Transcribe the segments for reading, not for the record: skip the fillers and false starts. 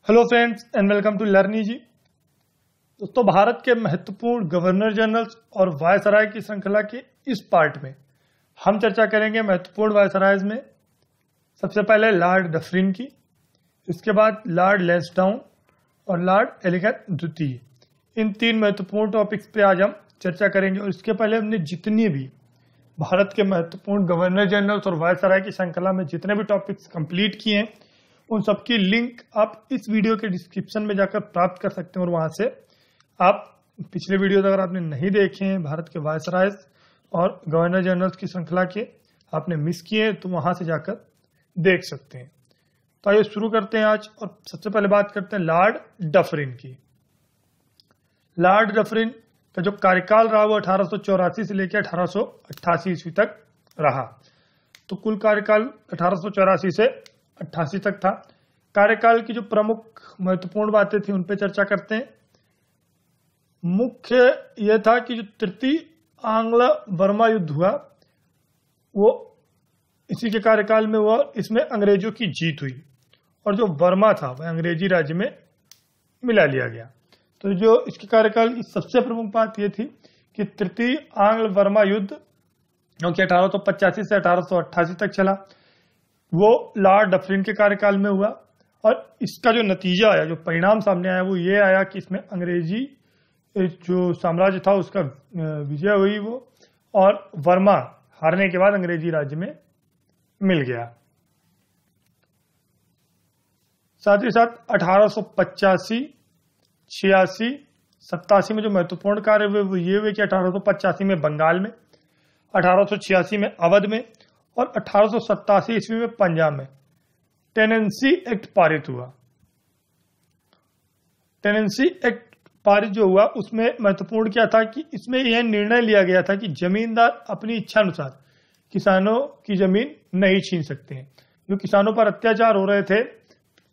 Hello friends and welcome to लर्नी जी। दोस्तों, भारत के महत्वपूर्ण गवर्नर जनरल्स और वायसराय की श्रृंखला के इस पार्ट में हम चर्चा करेंगे महत्वपूर्ण वायसरायज में सबसे पहले लॉर्ड डफरिन की, इसके बाद लॉर्ड लैंसडाउन और लॉर्ड एलिगन द्वितीय। इन तीन महत्वपूर्ण टॉपिक्स पे आज हम चर्चा करेंगे। और इसके पहले हमने जितनी भी भारत के महत्वपूर्ण गवर्नर जनरल्स और वायसराय की श्रृंखला में जितने भी टॉपिक्स कंप्लीट किए हैं उन सबकी लिंक आप इस वीडियो के डिस्क्रिप्शन में जाकर प्राप्त कर सकते हैं। और वहां से आप पिछले वीडियो अगर आपने नहीं देखे हैं भारत के वायसरायज और गवर्नर जनरल्स की श्रृंखला के आपने मिस किए हैं तो वहां से जाकर देख सकते हैं। तो आइए शुरू करते हैं आज। और सबसे पहले बात करते हैं लॉर्ड डफरिन की। लॉर्ड डफरिन का जो कार्यकाल रहा वो 1884 से लेकर 1888 ईस्वी तक रहा। तो कुल कार्यकाल 1884 से 88 तक था। कार्यकाल की जो प्रमुख महत्वपूर्ण बातें थी उन पे चर्चा करते हैं। मुख्य यह था कि जो तृतीय आंग्ल बर्मा युद्ध हुआ वो इसी के कार्यकाल में हुआ। इसमें अंग्रेजों की जीत हुई और जो बर्मा था वह अंग्रेजी राज्य में मिला लिया गया। तो जो इसके कार्यकाल की सबसे प्रमुख बात यह थी कि तृतीय आंग्ल बर्मा युद्ध जो कि 1885 से 1888 तक चला वो लॉर्ड डफरिन के कार्यकाल में हुआ। और इसका जो नतीजा आया, जो परिणाम सामने आया वो ये आया कि इसमें अंग्रेजी जो साम्राज्य था उसका विजय हुई वो, और बर्मा हारने के बाद अंग्रेजी राज्य में मिल गया। साथ ही साथ 1885, 86, 87 में जो महत्वपूर्ण कार्य हुए वो ये हुए कि 1885 में बंगाल में, 1886 में अवध में और 1887 ईस्वी में पंजाब में टेनेंसी एक्ट पारित हुआ। टेनेंसी एक्ट पारित जो हुआ उसमें महत्वपूर्ण क्या था कि इसमें यह निर्णय लिया गया था कि जमींदार अपनी इच्छा अनुसार किसानों की जमीन नहीं छीन सकते हैं। जो किसानों पर अत्याचार हो रहे थे,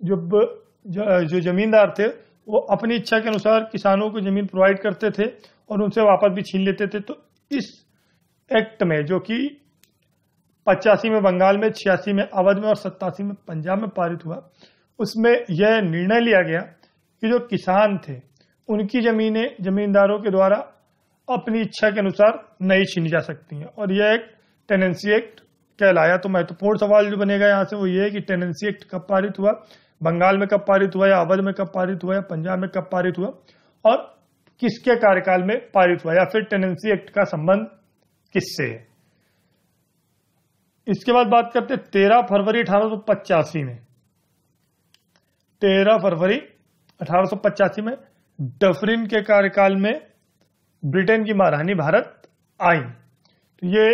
जो जमींदार थे वो अपनी इच्छा के अनुसार किसानों को जमीन प्रोवाइड करते थे और उनसे वापस भी छीन लेते थे। तो इस एक्ट में जो कि 85 में बंगाल में, 86 में अवध में और 87 में पंजाब में पारित हुआ, उसमें यह निर्णय लिया गया कि जो किसान थे उनकी जमीनें जमींदारों के द्वारा अपनी इच्छा के अनुसार नहीं छीनी जा सकती हैं। और यह एक टेनेंसी एक्ट कहलाया। तो महत्वपूर्ण सवाल जो बनेगा यहाँ से वो ये है कि टेनेंसी एक्ट कब पारित हुआ, बंगाल में कब पारित हुआ, या अवध में कब पारित हुआ, या पंजाब में कब पारित हुआ, और किसके कार्यकाल में पारित हुआ, या फिर टेनेंसी एक्ट का संबंध किससे है। इसके बाद बात करते हैं 13 फरवरी 1885 में। 13 फरवरी 1885 में डफरिन के कार्यकाल में ब्रिटेन की महारानी भारत आई। तो ये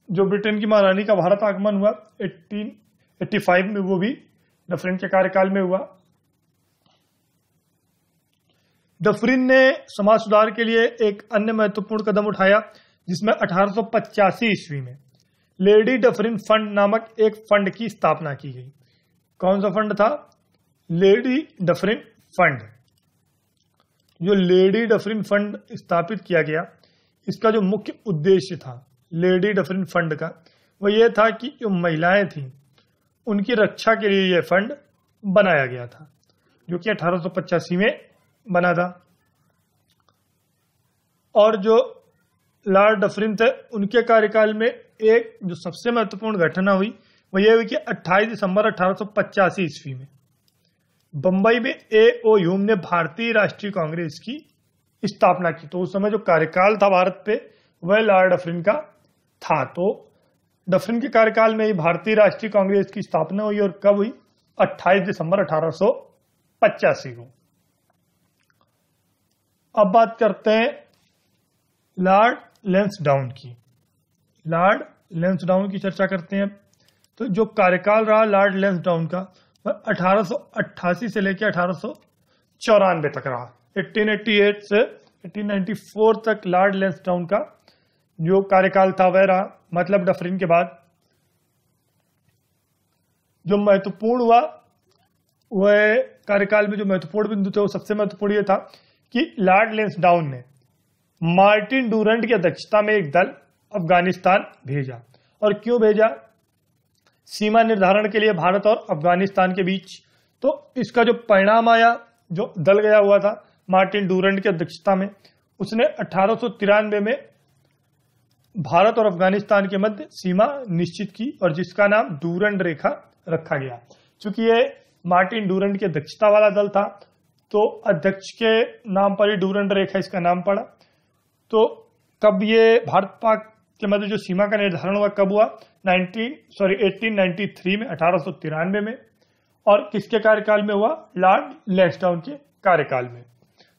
जो ब्रिटेन की महारानी का भारत आगमन हुआ 1885 में वो भी डफरिन के कार्यकाल में हुआ। डफरिन ने समाज सुधार के लिए एक अन्य महत्वपूर्ण कदम उठाया जिसमें 1885 ईस्वी में लेडी डफरिन फंड नामक एक फंड की स्थापना की गई। कौन सा फंड था? Lady Dufferin fund. जो लेडी डफरिन फंड स्थापित किया गया, इसका जो मुख्य उद्देश्य था लेडी डफरिन फंड का वो ये था कि जो महिलाएं थीं उनकी रक्षा के लिए यह फंड बनाया गया था, जो कि 1885 में बना था। और जो लॉर्ड डफरिन थे उनके कार्यकाल में एक जो सबसे महत्वपूर्ण घटना हुई वो ये हुई कि 28 दिसंबर 1885 ईस्वी में बंबई में A.O. ह्यूम ने भारतीय राष्ट्रीय कांग्रेस की स्थापना की। तो उस समय जो कार्यकाल था भारत पे वह लॉर्ड डफरिन का था। तो डफरिन के कार्यकाल में ही भारतीय राष्ट्रीय कांग्रेस की स्थापना हुई। और कब हुई? 28 दिसंबर 1885 को। अब बात करते हैं लॉर्ड लैंसडाउन की। लॉर्ड लैंसडाउन की चर्चा करते हैं। तो जो कार्यकाल रहा लॉर्ड लैंसडाउन का वह 1888 से लेकर 1894 तक रहा। 1888 से 1894 तक लॉर्ड लैंसडाउन का जो कार्यकाल था वह रहा। मतलब डफरिन के बाद जो महत्वपूर्ण हुआ वह कार्यकाल में जो महत्वपूर्ण बिंदु थे वो सबसे महत्वपूर्ण यह था कि लॉर्ड लैंसडाउन ने मार्टिन डूरंट की अध्यक्षता में एक दल अफगानिस्तान भेजा। और क्यों भेजा? सीमा निर्धारण के लिए भारत और अफगानिस्तान के बीच तो इसका जो परिणाम आया, जो दल गया हुआ था मार्टिन डूरंड की अध्यक्षता में, उसने 1893 में भारत और अफगानिस्तान के मध्य सीमा निश्चित की और जिसका नाम डूरंड रेखा रखा गया। चूंकि ये मार्टिन डूरंड की अध्यक्षता वाला दल था तो अध्यक्ष के नाम पर ही डूरंड रेखा इसका नाम पड़ा। तो कब ये भारत पाक के मध्य जो सीमा का निर्धारण हुआ कब हुआ? 1893 में, 1893 में। और किसके कार्यकाल में हुआ? लॉर्ड लैंसडाउन के कार्यकाल में।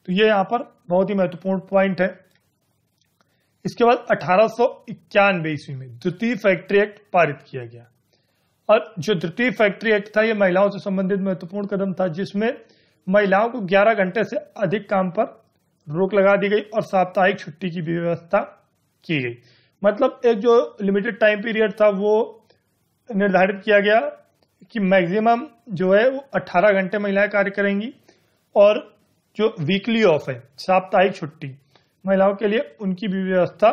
तो ये यहाँ पर बहुत ही महत्वपूर्ण पॉइंट है। इसके बाद 1891 ईस्वी में द्वितीय फैक्ट्री एक्ट पारित किया गया और जो द्वितीय फैक्ट्री एक्ट था ये महिलाओं से संबंधित महत्वपूर्ण कदम था, जिसमें महिलाओं को 11 घंटे से अधिक काम पर रोक लगा दी गई और साप्ताहिक छुट्टी की व्यवस्था की गई। मतलब एक जो लिमिटेड टाइम पीरियड था वो निर्धारित किया गया कि मैक्सिमम जो है वो 18 घंटे महिलाएं कार्य करेंगी और जो वीकली ऑफ है, साप्ताहिक छुट्टी महिलाओं के लिए, उनकी भी व्यवस्था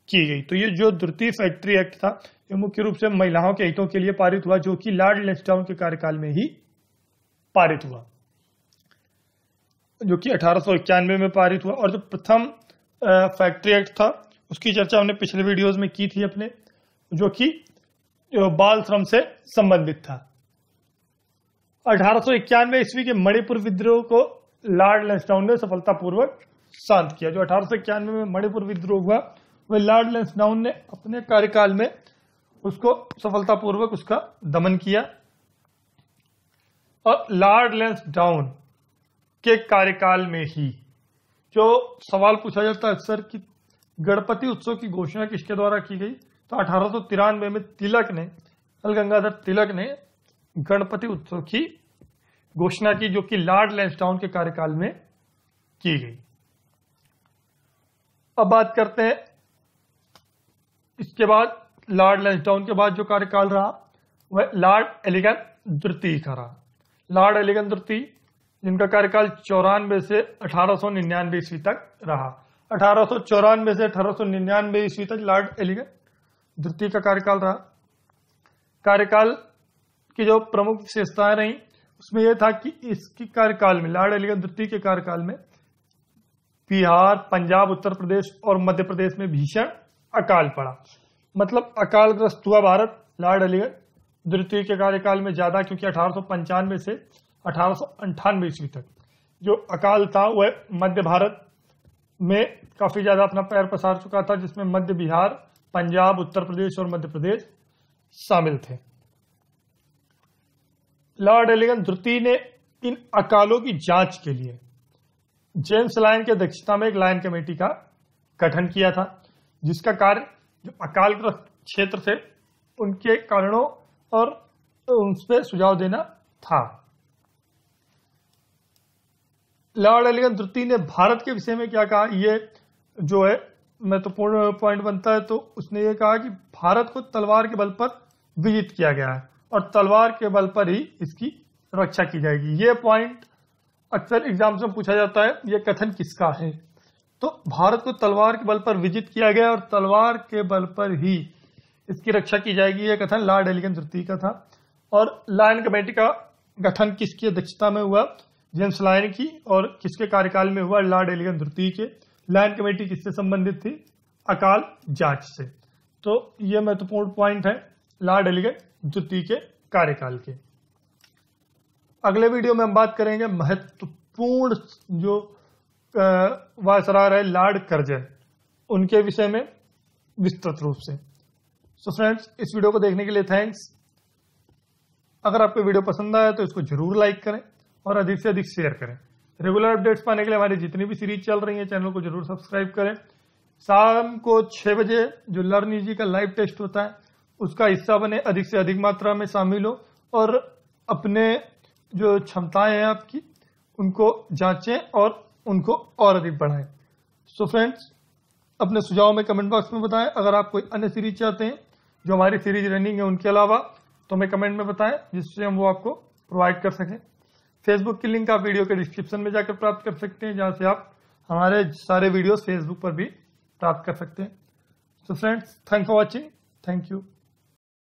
की गई। तो ये जो द्वितीय फैक्ट्री एक्ट था ये मुख्य रूप से महिलाओं के हितों के लिए पारित हुआ, जो कि लॉर्ड लैंसडाउन के कार्यकाल में ही पारित हुआ, जो कि 1891 में पारित हुआ। और जो प्रथम फैक्ट्री एक्ट था उसकी चर्चा हमने पिछले वीडियोस में की थी अपने, जो कि बाल श्रम से संबंधित था। 1891 ईस्वी के मणिपुर विद्रोह को लॉर्ड लैंसडाउन ने सफलतापूर्वक शांत किया। जो 1891 में मणिपुर विद्रोह हुआ वह लॉर्ड लैंसडाउन ने अपने कार्यकाल में उसको सफलतापूर्वक उसका दमन किया। और लॉर्ड लैंसडाउन के कार्यकाल में ही जो सवाल पूछा जाता है अक्सर कि गणपति उत्सव की घोषणा किसके द्वारा की गई, तो 1893 में तिलक ने, बाल गंगाधर तिलक ने गणपति उत्सव की घोषणा की, जो कि लॉर्ड लैंसडाउन के कार्यकाल में की गई। अब बात करते हैं इसके बाद लॉर्ड लैंसडाउन के बाद जो कार्यकाल रहा वह लॉर्ड एलिगन द्वितीय का रहा। लॉर्ड एलिगन द्वितीय जिनका कार्यकाल 94 से 1899 ईस्वी तक रहा। 1894 से 1899 ईस्वी तक लॉर्ड एलिगन द्वितीय का कार्यकाल रहा। कार्यकाल की जो प्रमुख विशेषताएं रही उसमें यह था कि इसके कार्यकाल में, लॉर्ड एलिगन द्वितीय के कार्यकाल में बिहार, पंजाब, उत्तर प्रदेश और मध्य प्रदेश में भीषण अकाल पड़ा। मतलब अकालग्रस्त हुआ भारत लॉर्ड एलिगन द्वितीय के कार्यकाल में ज्यादा, क्योंकि 1895 से 1898 ईस्वी तक जो अकाल था वह मध्य भारत में काफी ज्यादा अपना पैर पसार चुका था, जिसमें मध्य बिहार, पंजाब, उत्तर प्रदेश और मध्य प्रदेश शामिल थे। लॉर्ड एलिगन द्वितीय ने इन अकालों की जांच के लिए जेम्स लायन की अध्यक्षता में एक लायन कमेटी का गठन किया था, जिसका कार्य जो अकालग्रस्त क्षेत्र थे उनके कारणों और उन पर सुझाव देना था। लॉर्ड एलिगन द्वितीय ने भारत के विषय में क्या कहा, ये जो है महत्वपूर्ण पॉइंट बनता है। तो उसने ये कहा कि भारत को तलवार के बल पर विजित किया गया है और तलवार के बल पर ही इसकी रक्षा की जाएगी। ये पॉइंट अक्सर एग्जाम्स में पूछा जाता है, ये कथन किसका है? तो भारत को तलवार के बल पर विजित किया गया और तलवार के बल पर ही इसकी रक्षा की जाएगी, ये कथन लॉर्ड एलिगन द्वितीय का था। और लायन कमेटी का गठन किसकी अध्यक्षता में हुआ? जेम्स लायन की। और किसके कार्यकाल में हुआ? लॉर्ड एलिगन द्वितीय के। लायन कमेटी किससे संबंधित थी? अकाल जांच से। तो ये महत्वपूर्ण पॉइंट है लॉर्ड एलिगन द्वितीय के कार्यकाल के। अगले वीडियो में हम बात करेंगे महत्वपूर्ण जो वायसराय रहे लॉर्ड कर्जन, उनके विषय में विस्तृत रूप से। सो फ्रेंड्स, इस वीडियो को देखने के लिए थैंक्स। अगर आपको वीडियो पसंद आया तो इसको जरूर लाइक करें और अधिक से अधिक शेयर करें। रेगुलर अपडेट्स पाने के लिए हमारी जितनी भी सीरीज चल रही है चैनल को जरूर सब्सक्राइब करें। शाम को 6 बजे जो लर्न इजी का लाइव टेस्ट होता है उसका हिस्सा बने, अधिक से अधिक मात्रा में शामिल हो और अपने जो क्षमताएं हैं आपकी उनको जांचें और उनको और अधिक बढ़ाएं। सो फ्रेंड्स, अपने सुझाव में कमेंट बॉक्स में बताएं। अगर आप कोई अन्य सीरीज चाहते हैं जो हमारी सीरीज रनिंग है उनके अलावा, तो हमें कमेंट में बताएं जिससे हम वो आपको प्रोवाइड कर सकें। फेसबुक की लिंक आप वीडियो के डिस्क्रिप्शन में जाकर प्राप्त कर सकते हैं, जहां से आप हमारे सारे वीडियोस फेसबुक पर भी प्राप्त कर सकते हैं। So friends, thanks for watching. Thank you.